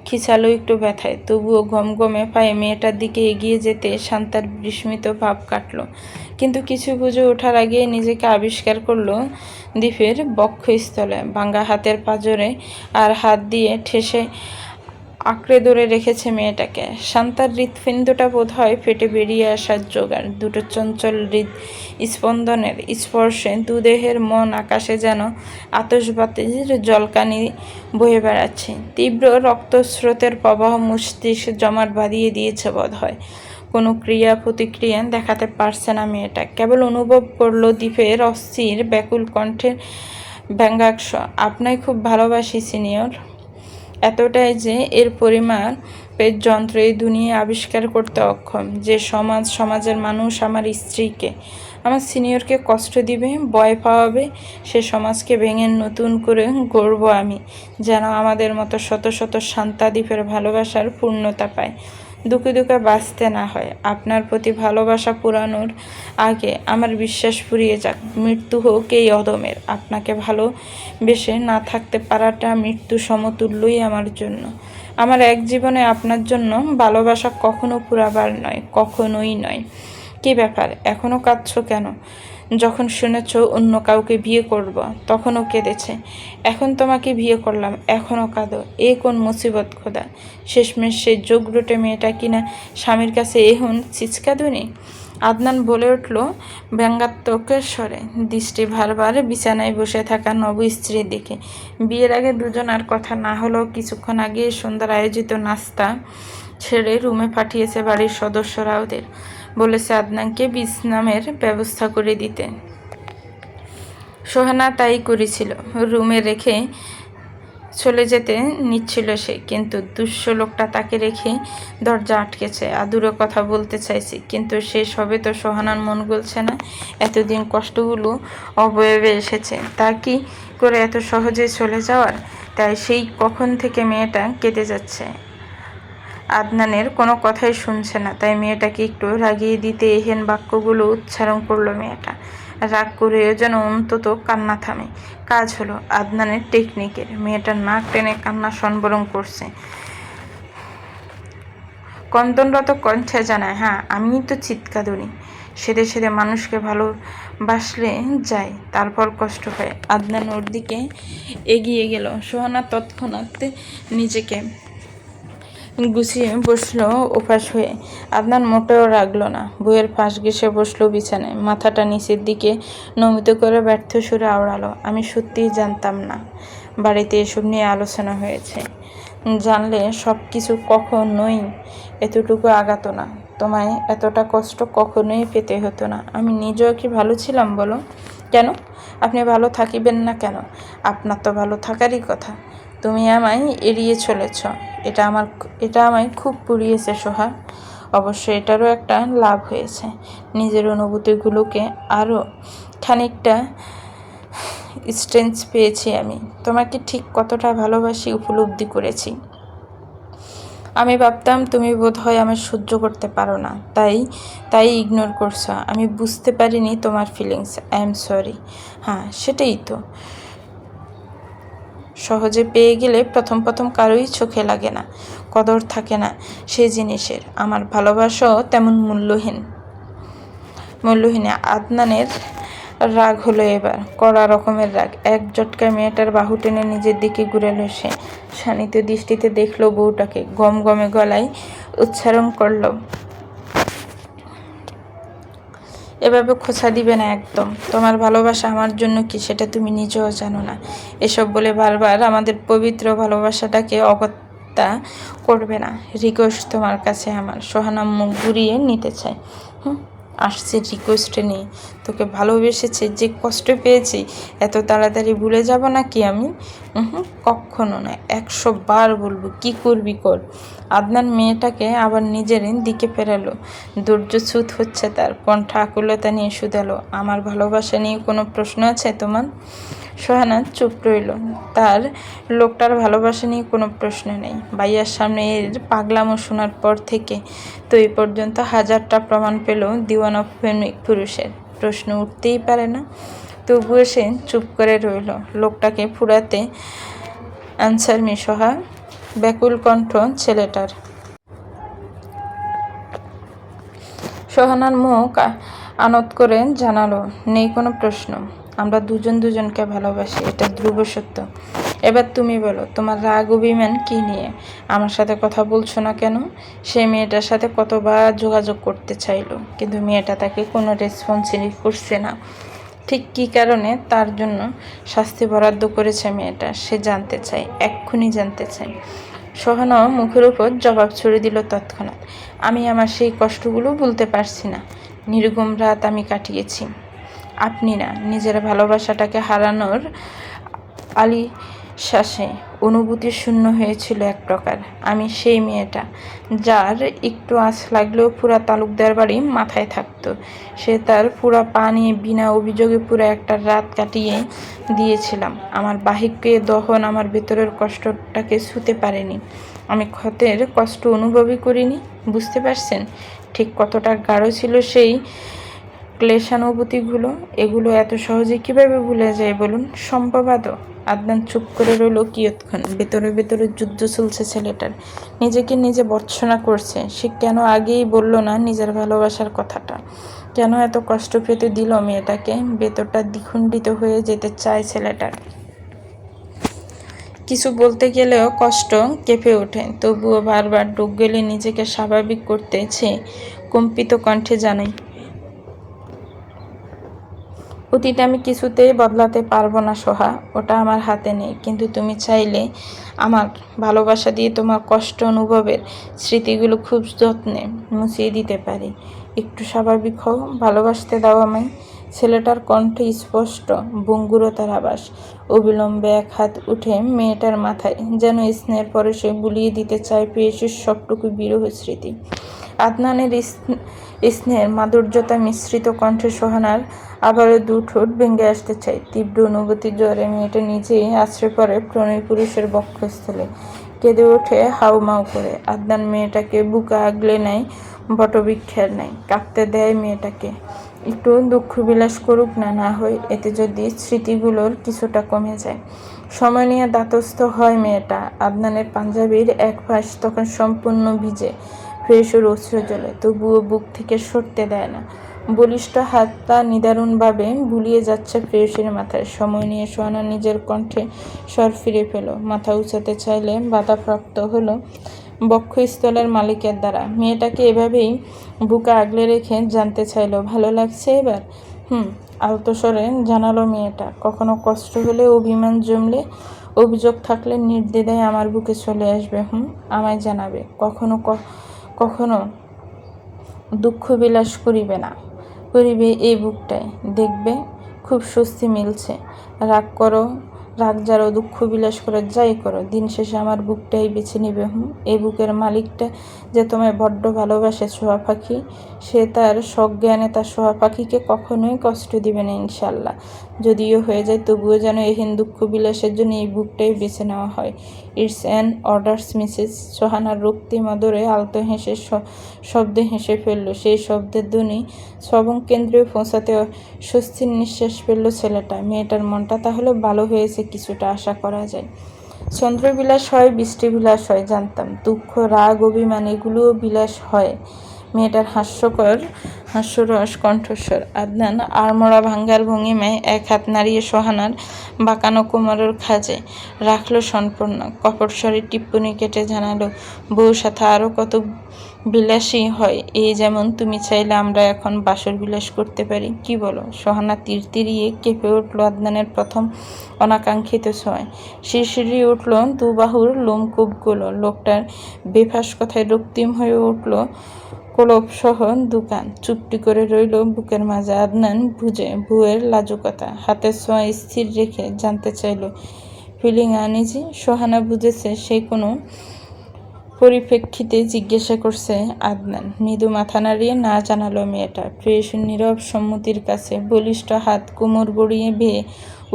খিচালো একটু ব্যথায়, তবুও গমগমে পায়ে মেয়েটার দিকে এগিয়ে যেতে শান্তার বিস্মিত ভাব কাটল। কিন্তু কিছু বুঝে ওঠার আগে নিজেকে আবিষ্কার করলো দ্বীপের বক্ষস্থলে, ভাঙা হাতের পাঁজরে আর হাত দিয়ে ঠেসে আঁকড়ে ধরে রেখেছে মেয়েটাকে। শান্তার হৃৎপিণ্ডটা বোধ হয় ফেটে বেরিয়ে আসার জোগাড়। দুটো চঞ্চল স্পন্দনের স্পর্শে দুদেহের মন আকাশে যেন আতশবাতির জলকানি বয়ে বেড়াচ্ছে। তীব্র রক্তস্রোতের প্রবাহ মস্তিষ্ক জমাট বাঁধিয়ে দিয়েছে বোধ হয়। কোনো ক্রিয়া প্রতিক্রিয়া দেখাতে পারছে না মেয়েটা, কেবল অনুভব করলো দ্বীপের অস্থির ব্যাকুল কণ্ঠের ব্যঙ্গাক্ষ, আপনায় খুব ভালোবাসি সিনিয়র। এতটাই যে এর পরিমাণ যন্ত্র এই দুনিয়া আবিষ্কার করতে অক্ষম। যে সমাজের মানুষ আমার স্ত্রীকে, আমার সিনিয়রকে কষ্ট দিবে, ভয় পাওয়াবে, সে সমাজকে ভেঙে নতুন করে গড়ব আমি, যেন আমাদের মতো শত শত শান্তাদ্বীপের ভালোবাসার পূর্ণতা পায়। দুঃখে দুঃখে বাঁচতে না হয়। আপনার প্রতি ভালোবাসা পুরানোর আগে আমার বিশ্বাস ফুরিয়ে যাক, মৃত্যু হোক এই অদমের। আপনাকে ভালোবেসে না থাকতে পারাটা মৃত্যু সমতুল্যই আমার জন্য। আমার এক জীবনে আপনার জন্য ভালোবাসা কখনো পুরাবার নয়, কখনোই নয়। কী ব্যাপার, এখনও কাঁদছো কেন? যখন শুনেছ অন্য কাউকে বিয়ে করব তখনও কেঁদেছে, এখন তোমাকে বিয়ে করলাম এখনও কাঁদো, এ কোন মুসিবত খোদা! শেষমেশ সে যোগরুটে মেয়েটা কিনা স্বামীর কাছে এখন চিৎকাদুনি। আদনান বলে উঠল ব্যঙ্গাত্মকের স্বরে, দৃষ্টি বারবার বিছানায় বসে থাকা নব স্ত্রীর দিকে। বিয়ের আগে দুজনার কথা না হলেও কিছুক্ষণ আগে সন্ধ্যার আয়োজিত নাস্তা ছেড়ে রুমে পাঠিয়েছে বাড়ির সদস্যরা ওদের। বলেছে আদনানকে বিশ্রামের ব্যবস্থা করে দিতে। সোহানা তাই করেছিল, রুমে রেখে চলে যেতে নিচ্ছিল সে, কিন্তু দুঃস্ব লোকটা তাকে রেখে দরজা আটকেছে। আদুরে কথা বলতে চাইছে, কিন্তু শেষ হবে তো সোহানার মন গলছে না। এতদিন কষ্টগুলো অবয়বে এসেছে, তা কি করে এত সহজে চলে যাওয়ার? তাই সেই কখন থেকে মেয়েটা কেটে যাচ্ছে। আদনানের কোনো কথাই শুনছে না, তাই মেয়েটাকে একটু রাগিয়ে দিতে এহেন বাক্যগুলো উচ্চারণ করলো মেয়েটা। রাগ করেও যেন অন্তত কান্না থামে। কাজ হলো আদনানের টেকনিকের। মেয়েটার নাক টেনে কান্না সংবরণ করছে। কন্দনরত কণ্ঠে জানায়, হ্যাঁ আমিই তো চিৎকাদুনি। সেদে সেদে মানুষকে ভালোবাসলে যায়, তারপর কষ্ট হয়। আদনান ওর দিকে এগিয়ে গেল। সোহানা তৎক্ষণাৎ নিজেকে গুছিয়ে বসলো উপাস হয়ে। আদনান মোটেও রাগল না, বইয়ের পাশ ঘেঁষে বসলো বিছানায়, মাথাটা নিচের দিকে নমিত করে ব্যর্থ সুরে আওড়ালো, আমি সত্যিই জানতাম না বাড়িতে এসব নিয়ে আলোচনা হয়েছে। জানলে সব কিছু কখনোই এতটুকু আগাতো না, তোমায় এতটা কষ্ট কখনোই পেতে হতো না। আমি নিজেও কি ভালো ছিলাম বলো? কেন? আপনি ভালো থাকিবেন না কেন? আপনার তো ভালো থাকারই কথা। তুমি আমায় এড়িয়ে চলেছ। এটা আমায় খুব পুড়িয়েছে সোহা। অবশ্য এটারও একটা লাভ হয়েছে। নিজের অনুভূতিগুলোকে আরও খানিকটা স্ট্রেঞ্জ পেয়েছি আমি। তোমাকে ঠিক কতটা ভালোবাসি উপলব্ধি করেছি। আমি ভাবতাম তুমি বোধহয় আমায় সহ্য করতে পারো না, তাই ইগনোর করছো। আমি বুঝতে পারিনি তোমার ফিলিংস। I am sorry. হ্যাঁ, সেটাই তো। সহজে পেয়ে গেলে প্রথম কারোই চোখে লাগে না, কদর থাকে না সে জিনিসের। আমার ভালোবাসাও তেমন মূল্যহীন। আদনানের রাগ হলো এবার, কড়া রকমের রাগ। এক জটকায় মেয়েটার বাহু টেনে নিজের দিকে ঘুরালো সে। শানিত দৃষ্টিতে দেখলো বউটাকে, গমগমে গলায় উচ্চারণ করলো, এভাবে খোঁচা দিবে না একদম। তোমার ভালোবাসা আমার জন্য কি সেটা তুমি নিজেও জানো না। এসব বলে বারবার আমাদের পবিত্র ভালোবাসাটাকে অগত্যা করবে না। রিকোয়েস্ট তোমার কাছে আমার। সোহানা মুখ ঘুরিয়ে নিতে চায়। আসছে রিকোয়েস্টে নিয়ে। তোকে ভালোবেসেছে যে কষ্ট পেয়েছি এত তাড়াতাড়ি ভুলে যাব নাকি আমি? কখনো না। 100 বার বলবো, কি করবি কর। আদনান মেয়েটাকে আবার নিজের দিকে ফেরালো। ধৈর্যচ্যুত হচ্ছে তার, কণ্ঠ আকুলতা নিয়ে শুধালো, আমার ভালোবাসা নিয়ে কোনো প্রশ্ন আছে তোমার? সোহানা চুপ রইল। তার লোকটার ভালোবাসা নিয়ে কোনো প্রশ্ন নেই। ভাইয়ার সামনে এর পাগলামো শোনার পর থেকে তো এই পর্যন্ত হাজারটা প্রমাণ পেল দিওয়ানা প্রেমিক পুরুষের। প্রশ্ন উঠতেই পারে না। তবুও সে চুপ করে রইল। লোকটাকে ফুরাতে আনসার মি সোহা। ব্যাকুল কণ্ঠ ছেলেটার। সোহানার মুখ আনত করে জানালো, নেই কোনো প্রশ্ন। আমরা দুজনকে ভালোবাসি, এটা ধ্রুব সত্য। এবার তুমি বলো, তোমার রাগ অভিমান কি নিয়ে? আমার সাথে কথা বলছো না কেন? সে মেয়েটার সাথে কতবার যোগাযোগ করতে চাইলো, কিন্তু মেয়েটা তাকে কোনো রেসপন্সই করছে না। ঠিক কী কারণে তার জন্য শাস্তি বরাদ্দ করেছে মেয়েটা, সে জানতে চায়, এক্ষুনি জানতে চায়। সোহানা মুখের উপর জবাব ছুড়ে দিল তৎক্ষণাৎ, আমি আমার সেই কষ্টগুলো ভুলতে পারছি না। নির্ঘুম রাত আমি কাটিয়েছি। আপনি না, নিজের ভালোবাসাটাকে হারানোর আলিশ্বাসে অনুভূতি শূন্য হয়েছিল এক প্রকার। আমি সেই মেয়েটা যার একটু আঁচ লাগলেও পুরা তালুকদার বাড়ি মাথায় থাকতো। সে তার পুরা পা নিয়ে বিনা অভিযোগে পুরো একটা রাত কাটিয়ে দিয়েছিলাম। আমার বাহিককে দহন আমার ভেতরের কষ্টটাকে ছুঁতে পারেনি। আমি ক্ষতের কষ্ট অনুভবই করিনি। বুঝতে পারছেন ঠিক কতটা গাঢ় ছিল সেই ক্লেশানুভূতিগুলো? এগুলো এত সহজে কিভাবে ভুলে যায় বলুন? সম্ভব আদৌ? আদনান চুপ করে রইল কিয়ৎক্ষণ। ভেতরে যুদ্ধ চলছে ছেলেটার। নিজেকে নিজে ভর্ৎসনা করছে। সে কেন আগেই বলল না নিজের ভালোবাসার কথাটা? কেন এত কষ্ট পেতে দিল মেয়েটাকে? ভেতরটা দ্বিখণ্ডিত হয়ে যেতে চায় ছেলেটার। কিছু বলতে গেলেও কষ্ট কেঁপে ওঠে। তবুও বারবার ডুব গেলে নিজেকে স্বাভাবিক করতেছে কম্পিত কণ্ঠে জানাই, অতীত আমি কিছুতেই বদলাতে পারবো না সোহা, ওটা আমার হাতে নেই। কিন্তু তুমি চাইলে আমার ভালোবাসা দিয়ে তোমার কষ্ট অনুভবের স্মৃতিগুলো খুব যত্নে মুছিয়ে দিতে পারি। একটু স্বাভাবিক হও, ভালোবাসতে দাও আমায়। ছেলেটার কণ্ঠে স্পষ্ট ভঙ্গুরতার আভাস। অবিলম্বে এক হাত উঠে মেয়েটার মাথায় যেন স্নেহের পরশে বুলিয়ে দিতে চায় প্রেয়সীর সবটুকু বিরহ স্মৃতি। আদনানের স্নেহের মাধুর্যতা মিশ্রিত কণ্ঠে সোহানার আবারও দু ঠোঁট ভেঙে আসতে চায়। তীব্র অনুভূতির জ্বরে মেয়েটা নিজেই আশ্রয় পড়ে প্রণয় পুরুষের বক্ষস্থলে, কেঁদে ওঠে হাউমাউ করে। আদনান মেয়েটাকে বুকে আগলে নেয় বটবৃক্ষের নেয়, কাঁদতে দেয় মেয়েটাকে। একটু দুঃখ বিলাস করুক না, না হয় এতে যদি স্মৃতিগুলোর কিছুটা কমে যায়। সময় নিয়ে ধাতস্থ হয় মেয়েটা। আদনানের পাঞ্জাবির এক পাশ তখন সম্পূর্ণ ভিজে, প্রেয়সীর অশ্রু জলে, তবুও বুক থেকে সরতে দেয় না। বলিষ্ঠ হাতটা নিদারুণভাবে বুলিয়ে যাচ্ছে প্রেয়সীর মাথায়। সময় নিয়ে সোহানা নিজের কণ্ঠে স্বর ফিরে পেল। মাথা উঁচাতে চাইলে বাধাপ্রাপ্ত হলো বক্ষস্থলের মালিকের দ্বারা। মেয়েটাকে এভাবেই বুকে আগলে রেখে জানতে চাইল, ভালো লাগছে এবার? আলতো স্বরে জানালো মেয়েটা। কখনো কষ্ট হলে, অভিমান জমলে, অভিযোগ থাকলে নির্দ্বিধায় আমার বুকে চলে আসবে। আমায় জানাবে। কখনো দুঃখ বিলাস করিবে না, করিবে এই বুকটায়। দেখবে খুব স্বস্তি মিলছে। রাগ করো, রাগ যারো, দুঃখ বিলাস করো, যাই করো, দিন শেষে আমার বুকটাই বেছে নিবে। এই বুকের মালিকটা যে তোমায় বড্ড ভালোবাসে সোয়া পাখি, সে তার সজ্ঞানে তার সোয়া পাখিকে কখনোই কষ্ট দিবে না ইনশাল্লাহ। যদিও হয়ে যায় তবুও যেন এহেন দুঃখ বিলাসের জন্য এই বুকটাই বেছে নেওয়া হয়। It's an orders Mrs. সোহানার রক্তিম আদরে আলতো হেসে শব্দে হেসে ফেলল। সেই শব্দের ধ্বনি শ্রবণ কেন্দ্রে পৌঁছাতে স্বস্তির নিঃশ্বাস ফেলল ছেলেটা। মেয়েটার মনটা তাহলে ভালো হয়েছে, কিছুটা আশা করা যায়। চন্দ্রবিলাস হয়, বৃষ্টিবিলাস হয়, জানতাম। দুঃখ, রাগ, অভিমান এগুলোও বিলাস হয়। মেয়েটার হাস্যরস কণ্ঠস্বর। আদনান আড়মোড়া ভাঙ্গার ভঙ্গিমায় এক হাত নাড়িয়ে সোহানার বাঁকানো কোমরের খাজে রাখল সম্পূর্ণ। কপট স্বরে টিপ্পনি কেটে জানালো, বউ সাথে আরও কত বিলাসী হয়। এই যেমন তুমি চাইলে আমরা এখন বাসর বিলাস করতে পারি, কি বলো? সোহানা তিরতিরিয়ে কেঁপে উঠল আদনানের প্রথম অনাকাঙ্ক্ষিত ছোঁয়ায়। শিরশিরিয়ে উঠল দুবাহুর লোমকূপগুলো। লোকটার বেফাস কথায় রক্তিম হয়ে উঠল কোলপসহ দুকান। চুপটি করে রইল বুকের মাঝে। আদনান বুঝে বুয়ের লাজুকতা। হাতের ছোঁয়া স্থির রেখে জানতে চাইল, ফিলিং আনইজি? সোহানা বুঝেছে সে কোনো পরিপ্রেক্ষিতে জিজ্ঞাসা করছে আদনান। মৃদু মাথা নাড়িয়ে না জানালো মেয়েটা। প্রেয়সীর নীরব সম্মতির কাছে বলিষ্ঠ হাত কোমর গড়িয়ে বেয়ে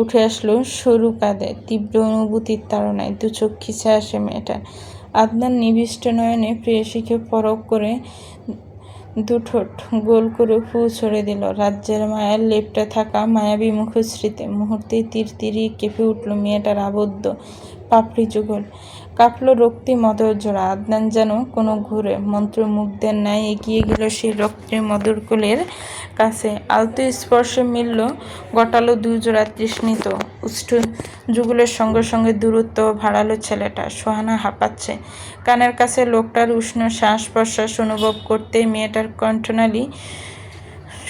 উঠে আসলো সরু কাঁধে। তীব্র অনুভূতির তাড়নায় দু চোখ খিচে আসে মেয়েটার। আদনান নিবিষ্ট নয়নে প্রেয়সীকে পরখ করে দুঠোঁট গোল করে ফু ছড়ে দিল রাজ্যের মায়ার লেপ্টে থাকা মায়াবী মুখশ্রীতে। মুহূর্তেই তিরতিরিয়ে কেঁপে উঠল মেয়েটার আবদ্ধ পাপড়ি যুগল। কাঁপল রক্তিম মদরজোড়া। আদনান যেন কোনো ঘুরে মন্ত্রমুগ্ধের ন্যায় এগিয়ে গেল সেই রক্তের মধুরকুলের কাছে। আলতো স্পর্শে মিলল গটালো দুজোড়া তৃষ্ণিত উষ্ঠ যুগলের সঙ্গে সঙ্গে দূরত্ব ভাড়ালো ছেলেটা। সোহানা হাঁপাচ্ছে। কানের কাছে লোকটার উষ্ণ শ্বাস প্রশ্বাস অনুভব করতেই মেয়েটার কণ্ঠনালী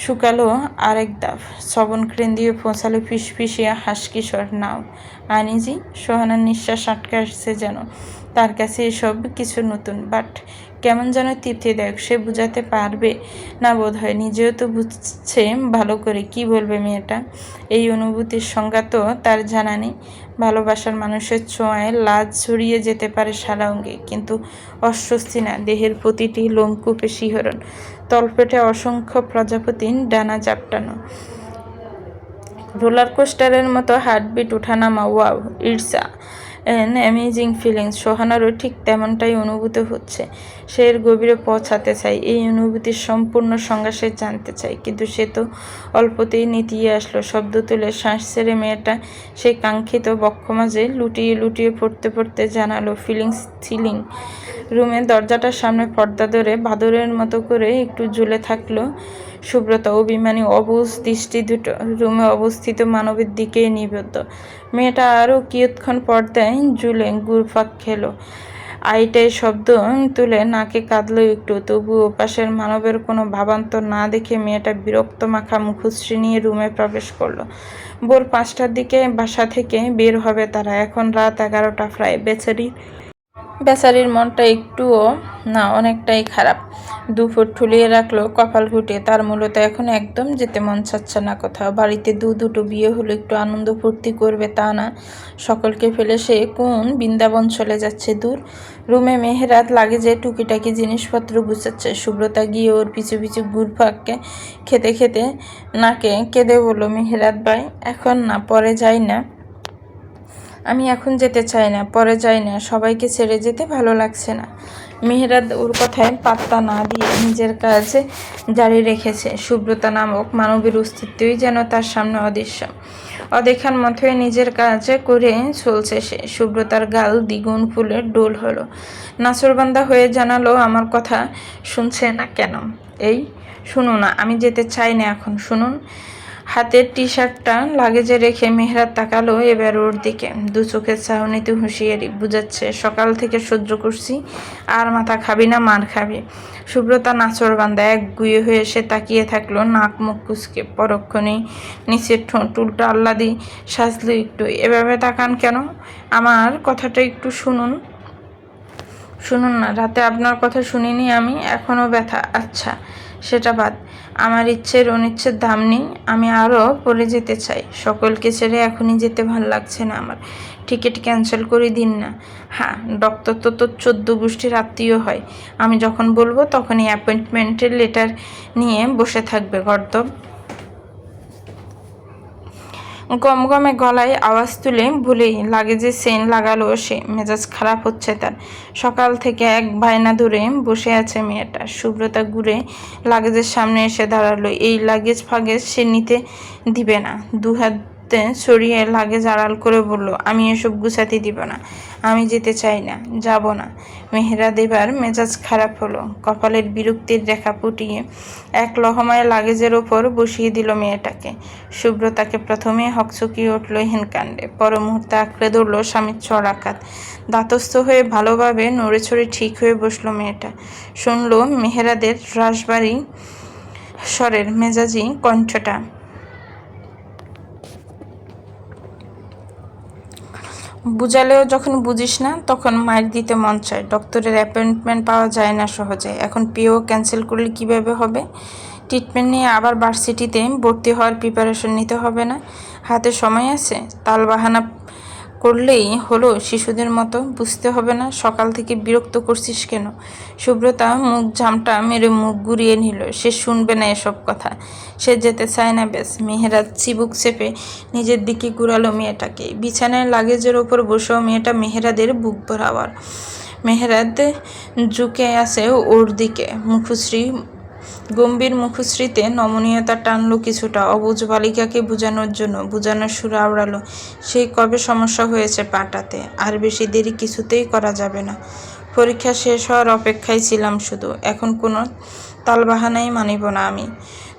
শুকালো আরেক দাফ। শ্রবণকেন্দ্রিয়ে পৌঁছালো ফিসফিসিয়া হাসকিশোর, নাও আনিজি। সোহানার নিঃশ্বাস আটকে আসছে যেন। তার কাছে এসব কিছু নতুন, বাট কেমন যেন তৃপ্তিদায়ক। সে বুঝাতে পারবে না বোধ হয়। নিজেও তো বুঝছে ভালো করে। কি বলবে মেয়েটা? এই অনুভূতির সংজ্ঞা তো তার জানা নেই। ভালোবাসার মানুষের ছোঁয়ায় লাজ ছড়িয়ে যেতে পারে সারা অঙ্গে, কিন্তু অস্বস্তি না। দেহের প্রতিটি লোমকূপে শিহরণ, তলপেটে অসংখ্য প্রজাপতির ডানা জাপটানো। রোলার কোস্টারের মতো হার্টবিট ওঠানামা। Wow, it's an amazing feelings. সোহানারও ঠিক তেমনটাই অনুভূত হচ্ছে। সে এর গভীরে পৌঁছাতে চায়। এই অনুভূতির সম্পূর্ণ সংজ্ঞা সে জানতে চায়, কিন্তু সে তো অল্পতেই নেতিয়ে আসলো। শব্দ তুলে শ্বাস ছেড়ে মেয়েটা সেই কাঙ্ক্ষিত বক্ষ মাঝে লুটিয়ে লুটিয়ে পড়তে পড়তে জানালো, ফিলিংস থ্রিলিং। রুমের দরজাটার সামনে পর্দা ধরে বাদরের মতো করে একটু ঝুলে থাকলো সুব্রতা। অভিমানী অবুঝ দৃষ্টি দুটো রুমে অবস্থিত মানবের দিকেই নিবদ্ধ। মেয়েটা আরও কিয়ৎক্ষণ পর্দায় ঝুলে ঘুরপাক খেলো। আইটাই শব্দ তুলে নাকে কাঁদল একটু। তবু ওপাশের মানবের কোনো ভাবান্তর না দেখে মেয়েটা বিরক্ত মাখা মুখশ্রী নিয়ে রুমে প্রবেশ করলো। ভোর 5টার দিকে বাসা থেকে বের হবে তারা। এখন রাত 11টা প্রায়। বেচারির মনটা একটুও না, অনেকটাই খারাপ। দুপুর ঠুলিয়ে রাখলো কপাল ঘুটে। তার মূলত এখন একদম যেতে মন চাচ্ছে না কোথাও। বাড়িতে দুটো বিয়ে হলো, একটু আনন্দ ফুর্তি করবে তা না, সকলকে ফেলে সে কোন বৃন্দাবন চলে যাচ্ছে দূর। রুমে মেহেরাত লাগেজে টুকিটাকি জিনিসপত্র গুছাচ্ছে। সুব্রতা গিয়ে ওর পিছু পিছু ঘুরপাক খেতে খেতে নাকে কেঁদে বলল, মেহেরাত ভাই, এখন না, পরে যাই না। আমি এখন যেতে চাই না, পরে যাই না, সবাইকে ছেড়ে যেতে ভালো লাগছে না। মেহেরাত ওর কথায় পাত্তা না দিয়ে নিজের কাজ জারি রেখেছে। সুব্রতা নামক মানবীর অস্তিত্বই যেন তার সামনে অদৃশ্য। অদেখার মতোই নিজের কাজ করে চলছে সে। সুব্রতার গাল দ্বিগুণ ফুলের ডোল হলো। নাচরবান্দা হয়ে জানালো, আমার কথা শুনছে না কেন? এই শুনুন না, আমি যেতে চাই না এখন, শুনুন। হাতের টি-শার্টটা লাগেজে রেখে মেহেরাত তাকালো এবার ওর দিকে। দু চোখের চাহনিতে হুঁশিয়ারি। বুঝাচ্ছে, সকাল থেকে সহ্য করছি, আর মাথা খাবি না, মার খাবি। সুব্রতা নাচরবান্দা একগুঁয়ে হয়ে সে তাকিয়ে থাকলো, নাক মুখ কুচকে। পরক্ষণেই নিচের ঠোঁট উল্টো আহ্লাদি সাজলো একটু। এভাবে তাকান কেন? আমার কথাটা একটু শুনুন। শুনুন না, রাতে আপনার কথা শুনিনি আমি, এখনও ব্যথা। আচ্ছা সেটা বাদ, আমার ইচ্ছের অনিচ্ছের দাম নেই, আমি আরও পরে যেতে চাই। সকলকে ছেড়ে এখনই যেতে ভাল লাগছে না আমার, টিকিট ক্যান্সেল করে দিন না। হ্যাঁ, ডক্টর তো তোর 14 গোষ্ঠীর আত্মীয় হয়, আমি যখন বলবো তখনই অ্যাপয়েন্টমেন্টের লেটার নিয়ে বসে থাকবে গর্দব। গমগমে গলায় আওয়াজ তুলে ভুলেই লাগেজে সেন লাগালো সে। মেজাজ খারাপ হচ্ছে তার। সকাল থেকে এক বায়না ধরে বসে আছে মেয়েটা। সুব্রতা ঘুরে লাগেজের সামনে এসে দাঁড়ালো। এই লাগেজ ফাগেজ সে নিতে দিবে না। দুহাতে সরিয়ে লাগেজ আড়াল করে বলল, আমি এসব গুছাতে দিব না, আমি যেতে চাই না, যাব না। মেহেরাদ এবার মেজাজ খারাপ হলো। কপালের বিরক্তির রেখা ফুটিয়ে এক লহমায় লাগেজের ওপর বসিয়ে দিল মেয়েটাকে। সুব্রতাকে প্রথমে হকচকিয়ে উঠল হিনকাণ্ডে, পর মুহূর্তে আঁকড়ে ধরল স্বামীর চড়াকাত। দাতস্থ হয়ে ভালোভাবে নড়ে চড়ে ঠিক হয়ে বসলো মেয়েটা। শুনল মেহেরাদের রাশবাড়ি স্বরের মেজাজি কণ্ঠটা। বুঝালেও যখন বুঝিস না তখন মার দিতে মন চায়। ডক্টরের অ্যাপয়েন্টমেন্ট পাওয়া যায় না সহজে। এখন পিও ক্যান্সেল করলে কিভাবে হবে? ট্রিটমেন্ট নিয়ে আবার ভার্সিটিতে ভর্তি হওয়ার প্রিপারেশন নিতে হবে না? হাতে সময় আছে, তালবাহানা করলেই হলো শিশুদের মতো। বুঝতে হবে না? সকাল থেকে বিরক্ত করছিস কেন? সুব্রতা মুখ ঝামটা মেরে মুখ ঘুরিয়ে নিল। সে শুনবে না এসব কথা, সে যেতে চায় না ব্যাস। মেহেরাদ চিবুক চেপে নিজের দিকে ঘুরালো মেয়েটাকে। বিছানায় লাগেজের ওপর বসেও মেয়েটা মেহেরাদের বুক বরাবর। মেহেরাদ ঝুঁকে আছে ওর দিকে, মুখশ্রী গম্ভীর মুখশ্রীতে নমনীয়তা টানলো কিছুটা। অবুঝ বালিকাকে বোঝানোর জন্য বোঝানোর সুর আওড়ালো। সেই কবে সমস্যা হয়েছে পাটাতে, আর বেশি দেরি কিছুতেই করা যাবে না। পরীক্ষা শেষ হওয়ার অপেক্ষায় ছিলাম শুধু। এখন কোনো তালবাহানাই মানিব না আমি।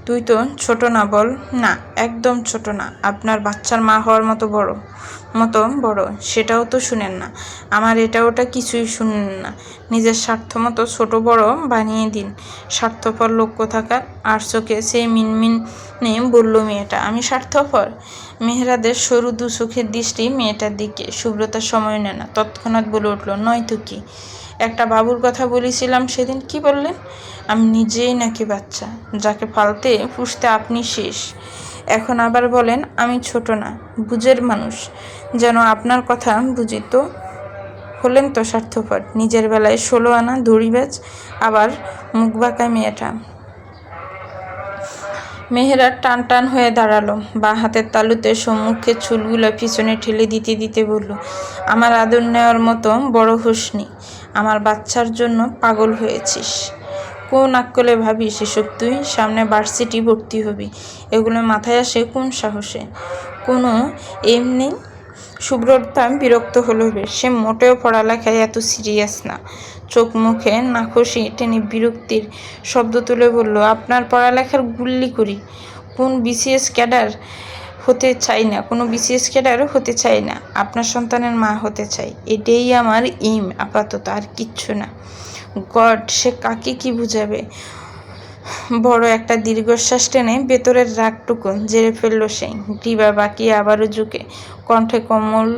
তুই তো ছোট না বল? না, একদম ছোট না। আপনার বাচ্চার মা হওয়ার মতো বড়, সেটাও তো শুনেন না। আমার এটা ওটা কিছুই শুনেন না। নিজের স্বার্থ মতো ছোট বড় বানিয়ে দিন। স্বার্থপর লোক কোথাকার। আর চোখে সেই মিনমিনে বলল মেয়েটা, আমি স্বার্থপর? মেহেরাদের সরু দু চোখের দৃষ্টি মেয়েটার দিকে। সুব্রতা সময় নেয় না, তৎক্ষণাৎ বলে উঠল, নয়তো কি? একটা বাবুর কথা বলেছিলাম সেদিন, কি বললেন? আমি নিজেই নাকি বাচ্চা, যাকে পালতে পুষতে আপনি শেষ। এখন আবার বলেন আমি ছোট না, বুঝের মানুষ। যেন আপনার কথা বুঝি তো। হলেন তো স্বার্থপর। নিজের বেলায় 16 আনা দড়িবাজ, আবার মুখ বাঁকা মেয়েটা। মেহেরার টান টান হয়ে দাঁড়ালো। বাঁ হাতের তালুতে সম্মুখের চুলগুলো পিছনে ঠেলে দিতে দিতে বলল, আমার আদর নেওয়ার মতো বড় হোসনি। আমার বাচ্চার জন্য পাগল হয়েছিস? কোন আক্কলে ভাবিস এসব তুই? সামনে ভার্সিটি ভর্তি হবি, এগুলো মাথায় আসে কোন সাহসে? কোনো এম নেই? সুব্রতা বিরক্ত হলো বেশ। সে মোটেও পড়ালেখায় এত সিরিয়াস না। চোখ মুখে নাখোশি টেনে বিরক্তির শব্দ তুলে বলল, আপনার পড়ালেখার গুল্লি করি। কোন বিসিএস ক্যাডার হতে চাই না, কোনো বিসিএস ক্যাডার হতে চাই না। আপনার সন্তানের মা হতে চাই, এটাই আমার এইম আপাতত, আর কিচ্ছু না। গড, সে কাকে কি বুঝাবে? বড় একটা দীর্ঘশ্বাস টেনে ভেতরের রাগটুকু ঝেড়ে ফেলল সে। গ্রীবা বাঁকিয়ে আবারও ঝুঁকে কণ্ঠে কোমল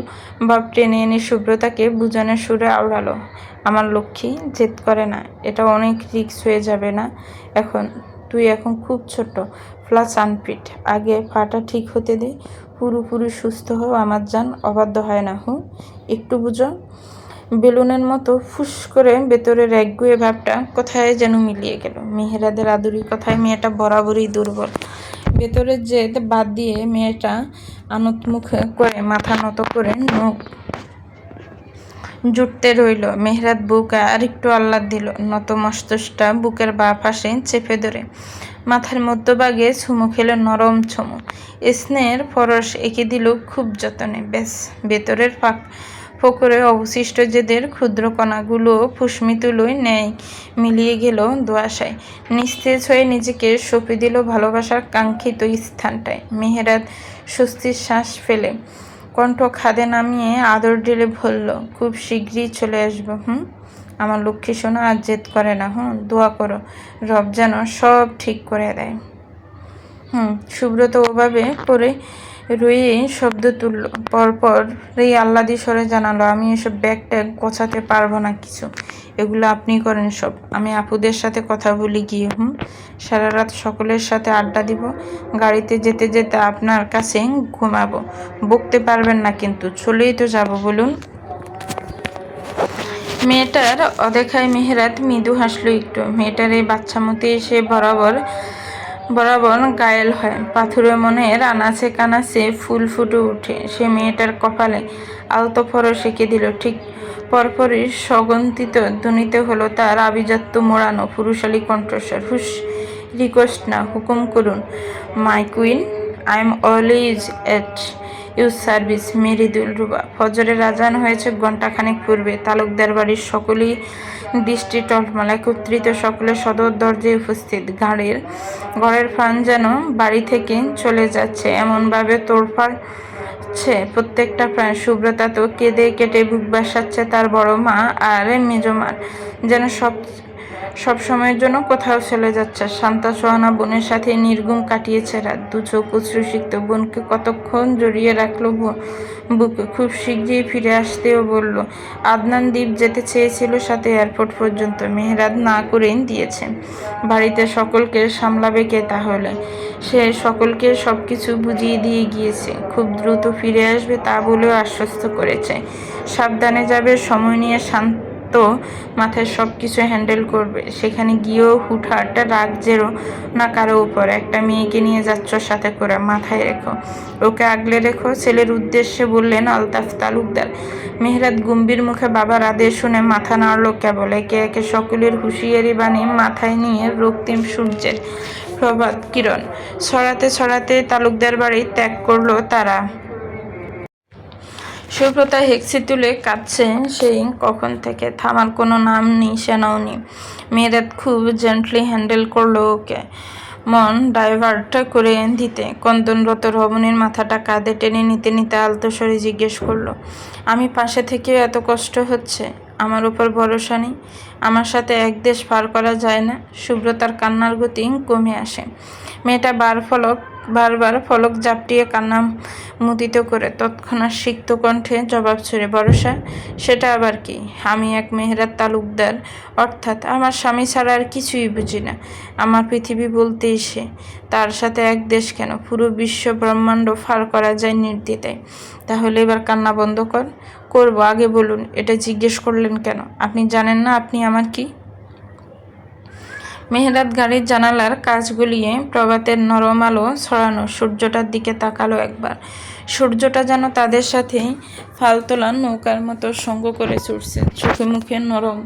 ভাব টেনে এনে সুব্রতাকে বুঝানোর সুরে আওড়ালো, আমার লক্ষ্মী, জেদ করে না। এটা অনেক রিস্ক হয়ে যাবে না? তুই এখন খুব ছোট, প্লাস আনফিট। আগে পাটা ঠিক হতে দে, পুরোপুরি সুস্থ হও আমার জান। অবাধ্য হয় না। একটু বুঝো। বেলুনের মতো ফুস করে ভেতরের একগুঁয়ে ভাবটা কোথায় যেন মিলিয়ে গেল। মেহেরাদের আদুরি কথায় মেয়েটা বরাবরই দুর্বল। ভেতরের জেদ বাদ দিয়ে মেয়েটা আনতমুখ করে মাথা নত করে মুখ জুটতে রইল। মেহেরাদ বুকে আর একটু আহ্লাদ দিল। নত মস্তকটা বুকের বাঁ পাশে চেপে ধরে মাথার মধ্যভাগে চুমু খেল নরম চুমু। স্নেহের পরশ এঁকে দিল খুব যতনে। ব্যাস, ভেতরের ফোকরে অবশিষ্ট জেদের ক্ষুদ্র কণাগুলো ফুসমিতুলোয় ন্যায় মিলিয়ে গেল ধোঁয়াশায়। নিস্তেজ হয়ে নিজেকে সঁপে দিল ভালোবাসার কাঙ্ক্ষিত স্থানটায়। মেহেরাদ স্বস্তির শ্বাস ফেলে কণ্ঠ খাদে নামিয়ে আদর ঢেলে বলল, খুব শীঘ্রই চলে আসবো। আমার লক্ষ্মী সোনা, আর জেদ করে না। দোয়া করো রব যেন সব ঠিক করে দেয়। সুব্রত ওভাবে করে রয়ে শব্দ তুলল। পরপর এই আহ্লাদি স্বরে জানালো, আমি এসব ব্যাগ ট্যাগ গোছাতে পারবো না কিছু। এগুলো আপনি করেন সব। আমি আপুদের সাথে কথা বলি গিয়ে। সারা রাত সকলের সাথে আড্ডা দিব, গাড়িতে যেতে যেতে আপনার কাছে ঘুমাবো। বকতে পারবেন না কিন্তু, চলেই তো যাব বলুন। মেয়েটার অদেখায় মেহেরাত মৃদু হাসলো একটু। মেয়েটার এই বাচ্চামতি এসে বরাবর বরাবর ঘায়েল হয়। পাথুরে মনের আনাচে কানাচে ফুল ফুটে ওঠে। সে মেয়েটার কপালে আলতো ফরস এঁকে দিল। ঠিক পরপরই স্বগন্তিত ধ্বনিতে হলো তার আভিজাত্য মোড়ানো পুরুষালী কণ্ঠস্বর। হুশ, রিকোয়েস্ট না, হুকুম করুন my queen. I am always at your service মেরি দিলরুবা। ফজরের আজান হয়েছে ঘণ্টাখানেক পূর্বে। তালুকদার বাড়ির সকলেই দৃষ্টি টলমল। একত্রিত সকলে সদর দরজায় উপস্থিত। ঘরের প্রাণ যেন বাড়ি থেকে চলে যাচ্ছে এমনভাবে তোড়পাড়ছে প্রত্যেকটা প্রাণ। সুব্রতা তো কেঁদে কেটে বুক বাসাচ্ছে তার বড় মা আর মেজমার যেন সব সময়ের জন্য কোথাও চলে যাচ্ছে। শান্তা সোহানা বোনের সাথে নির্ঘুম কাটিয়েছে রাত। দু চোখ উচ্ছ্বসিত। বোনকে কতক্ষণ জড়িয়ে রাখলো বুকে। খুব শীঘ্রই ফিরে আসতেও বলল। আদনান দ্বীপ যেতে চেয়েছিল সাথে এয়ারপোর্ট পর্যন্ত। মেহেরাত না করেই দিয়েছে। বাড়িতে সকলকে সামলাবে কে তাহলে? সে সকলকে সবকিছু বুঝিয়ে দিয়ে গিয়েছে। খুব দ্রুত ফিরে আসবে তা বলেও আশ্বস্ত করেছে। সাবধানে যাবে, সময় নিয়ে শান্ত মাথায় সবকিছু হ্যান্ডেল করবে। সেখানে গিয়েও হুটহাট রাগ জেরো না কারো উপর। একটা মেয়েকে নিয়ে যাচ্ছ সাথে করে, মাথায় রেখো, ওকে আগলে রেখো। ছেলের উদ্দেশ্যে বললেন আলতাফ তালুকদার। মেহেরাত গম্ভীর মুখে বাবার আদেশ শুনে মাথা নাড়ল কেবল। একে একে সকলের হুঁশিয়ারি বাণী মাথায় নিয়ে রক্তিম সূর্যের প্রভাত কিরণ ছড়াতে ছড়াতে তালুকদার বাড়ি ত্যাগ করলো তারা। সুব্রতা হেঁকসি তুলে কাঁদছে সেই কখন থেকে। থামার কোনো নাম নেই, সেনাও নেই। মেহেরাত খুব জেন্টলি হ্যান্ডেল করলো ওকে, মন ডাইভার্ট করে দিতে। কন্দনরত রমণীর মাথাটা কাঁধে টেনে নিতে নিতে আলতো স্বরে জিজ্ঞেস করলো, আমি পাশে থেকেও এত কষ্ট হচ্ছে, আমার উপর ভরসা নেই? আমার সাথে এক দেশ পার করা যায় না? সুব্রতার কান্নার গতি কমে আসে। মেয়েটা বারবার ফলক ঝাপটিয়ে কান্না মুদিত করে তৎক্ষণাৎ সিক্ত কণ্ঠে জবাব ছুড়ে, ভরসা? সেটা আবার কি? আমি এক মেহেরাত তালুকদার, অর্থাৎ আমার স্বামী ছাড়া আর কিছুই বুঝি না। আমার পৃথিবী বলতেই সে। তার সাথে এক দেশ কেন, পুরো বিশ্ব ব্রহ্মাণ্ড পার করা যায় নির্দ্বিধায়। তাহলে এবার কান্না বন্ধ করবো? আগে বলুন, এটা জিজ্ঞেস করলেন কেন? আপনি জানেন না আপনি আমার কি? মেহেরাত গাড়ির জানালার কাঁচ গলিয়ে প্রভাতের নরম আলো ছড়ানো সূর্যটার দিকে তাকালো একবার। সূর্যটা যেন তাদের সাথে ফাল তোলা নৌকার মতো সঙ্গ করে ছুটছে। চোখে মুখে নরম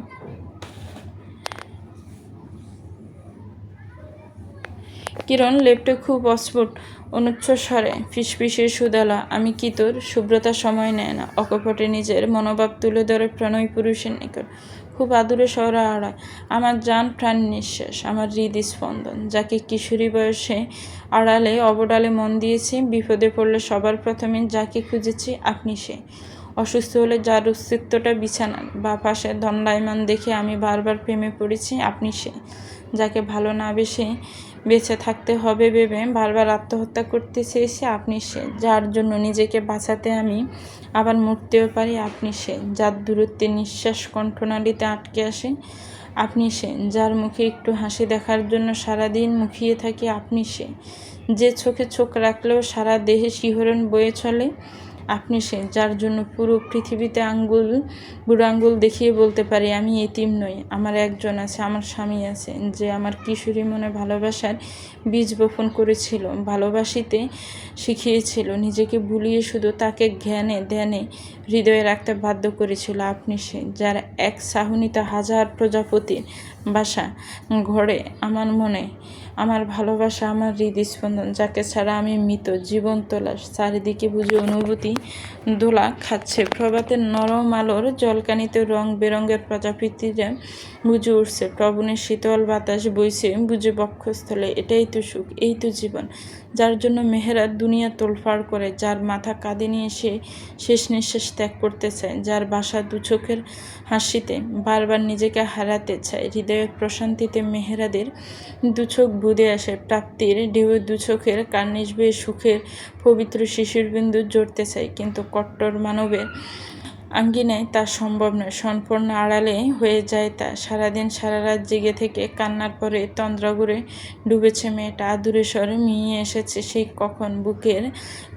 কিরণ লেপটে খুব অস্ফুট অনুচ্চস্বরে ফিসফিসে সুদালা, আমি কি তোর? সুব্রতা সময় নেয় না, অকপটে নিজের মনোভাব তুলে ধরে প্রণয় পুরুষের নিকট। খুব আদুরে শহরে আড়ায়, আমার জান প্রাণ নিঃশ্বাস, আমার হৃদস্পন্দন, যাকে কিশোরী বয়সে আড়ালে অবডালে মন দিয়েছি, বিপদে পড়লে সবার প্রথমে যাকে খুঁজেছি আপনি সে। অসুস্থ হলে যার অস্তিত্বটা বিছানার বা পাশে দণ্ডায়মান দেখে আমি বারবার প্রেমে পড়েছি আপনি সে। যাকে ভালো না বেঁচে থাকতে হবে ভেবে বারবার আত্মহত্যা করতে চেয়েছি আপনি সে। যার জন্য নিজেকে বাঁচাতে আমি আবার মরতেও পারি আপনি সে। যার দূরত্বে নিঃশ্বাস কণ্ঠনালীতে আটকে আসে আপনি সে। যার মুখে একটু হাসি দেখার জন্য সারাদিন মুখিয়ে থাকি আপনি সে। যে চোখে চোখ রাখলেও সারা দেহে শিহরণ বয়ে চলে আপনি সে। যার জন্য পুরো পৃথিবীতে বুড়ো আঙ্গুল দেখিয়ে বলতে পারি আমি এতিম নই, আমার একজন আছে, আমার স্বামী আছে, যে আমার কিশোরী মনে ভালোবাসার বীজ বপন করেছিল, ভালোবাসিতে শিখিয়েছিল, নিজেকে ভুলিয়ে শুধু তাকে জ্ঞানে ধ্যানে হৃদয়ে রাখতে বাধ্য করেছিল আপনি সে। যার এক চাহনিতে হাজার প্রজাপতির বাসা ঘরে আমার মনে, আমার ভালোবাসা, আমার হৃদস্পন্দন, যাকে ছাড়া আমি মৃত, জীবন্ত লাশ। চারিদিকে বুঝি অনুভূতি দোলা খাচ্ছে। প্রভাতের নরম আলোর জলকানিতে রং বেরঙের প্রজাপতিরা বুঝে উঠছে। প্রবণের শীতল বাতাস বইছে বুঝে বক্ষস্থলে। এটাই তো সুখ, এই তো জীবন। যার জন্য মেহেরাত দুনিয়া তোলফাড় করে, যার মাথা কাঁধে নিয়ে সে শেষ নিঃশ্বাস ত্যাগ করতে চায়, যার বাসা দু চোখের হাসিতে বারবার নিজেকে হারাতে চায়। হৃদয়ের প্রশান্তিতে মেহেরাদের দু চোখ বুঁদে আসে, প্রাপ্তির ঢেউ দু চোখের কার্নিশ বেয়ে সুখের পবিত্র শিশির বিন্দু জড়তে চায়। কিন্তু কট্টর মানবের আঙ্গিনায় তা সম্ভব নয়, সম্পূর্ণ আড়ালে হয়ে যায় তা। সারাদিন সারা রাত জেগে থেকে কান্নার পরে তন্দ্রাগুড়ে ডুবেছে মেয়েটা। আদুরে স্বরে মিয়ে এসেছে সেই কখন বুকের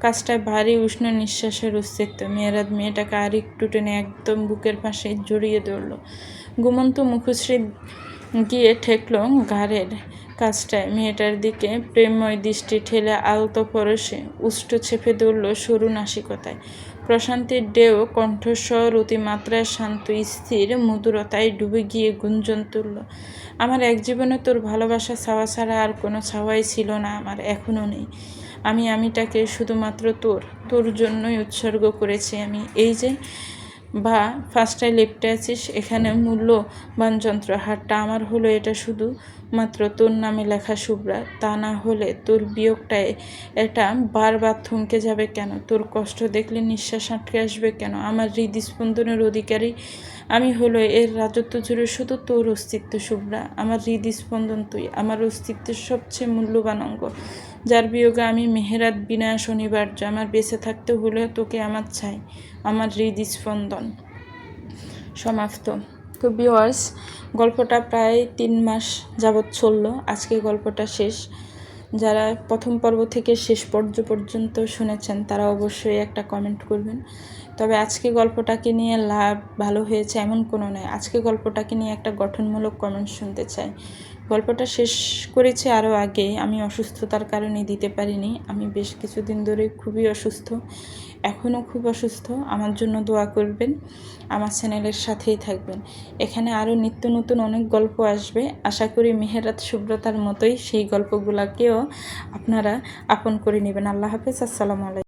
কাছটায় ভারী উষ্ণ নিঃশ্বাসের অস্তিত্ব। মেয়েরাত মেয়েটাকে আর একটু টেনে একদম বুকের পাশে জড়িয়ে ধরল। ঘুমন্ত মুখশ্রী গিয়ে ঠেকল ঘাড়ের কাছটায়। মেয়েটার দিকে প্রেমময় দৃষ্টি ঠেলে আলতো পরশে উষ্ঠ চেপে ধরল সরু নাসিকতায়। প্রশান্তির ঢেউ কণ্ঠস্বর অতিমাত্রায় শান্ত স্থির মধুরতায় ডুবে গিয়ে গুঞ্জন তুলল। আমার এক জীবনে তোর ভালোবাসা ছাওয়া ছাড়া আর কোনো ছাওয়াই ছিল না আমার, এখনও নেই। আমিটাকে শুধুমাত্র তোর জন্যই উৎসর্গ করেছি আমি। এই যে বা ফার্স্টায় লেপ্টে আছিস এখানে মূল্যবান যন্ত্র, হারটা আমার হলো এটা শুধু মাত্র তোর নামে লেখা শুভ্রা। তা না হলে তোর বিয়োগটায় এটা বারবার থমকে যাবে কেন? তোর কষ্ট দেখলে নিঃশ্বাস আটকে আসবে কেন? আমার হৃদস্পন্দনের অধিকারী আমি হলো এর রাজত্ব জুড়ে শুধু তোর অস্তিত্ব শুভ্রা। আমার হৃদস্পন্দন তুই, আমার অস্তিত্বের সবচেয়ে মূল্যবান অঙ্গ, যার বিয়োগে আমি মেহেরাত বিনাশ অনিবার্য। আমার বেঁচে থাকতে হলে তোকে আমার চাই, আমার হৃদস্পন্দন। সমাপ্ত। তো ভিউয়ার্স, গল্পটা প্রায় 3 মাস যাবৎ চললো। আজকে গল্পটা শেষ। যারা প্রথম পর্ব থেকে শেষ পর্যন্ত শুনেছেন তারা অবশ্যই একটা কমেন্ট করবেন। তবে আজকে গল্পটাকে নিয়ে লাভ ভালো হয়েছে এমন কোনো নয়, আজকে গল্পটাকে নিয়ে একটা গঠনমূলক কমেন্ট শুনতে চাই। গল্পটা শেষ করেছি আরও আগে, আমি অসুস্থতার কারণে দিতে পারিনি। আমি বেশ কিছুদিন ধরে খুবই অসুস্থ, এখনও খুব অসুস্থ। আমার জন্য দোয়া করবেন, আমার চ্যানেলের সাথেই থাকবেন। এখানে আরও নিত্য নতুন অনেক গল্প আসবে। আশা করি মেহেরাত শুভ্রতার মতোই সেই গল্পগুলোকেও আপনারা আপন করে নেবেন। আল্লাহ হাফেজ, আসসালামু আলাইকুম।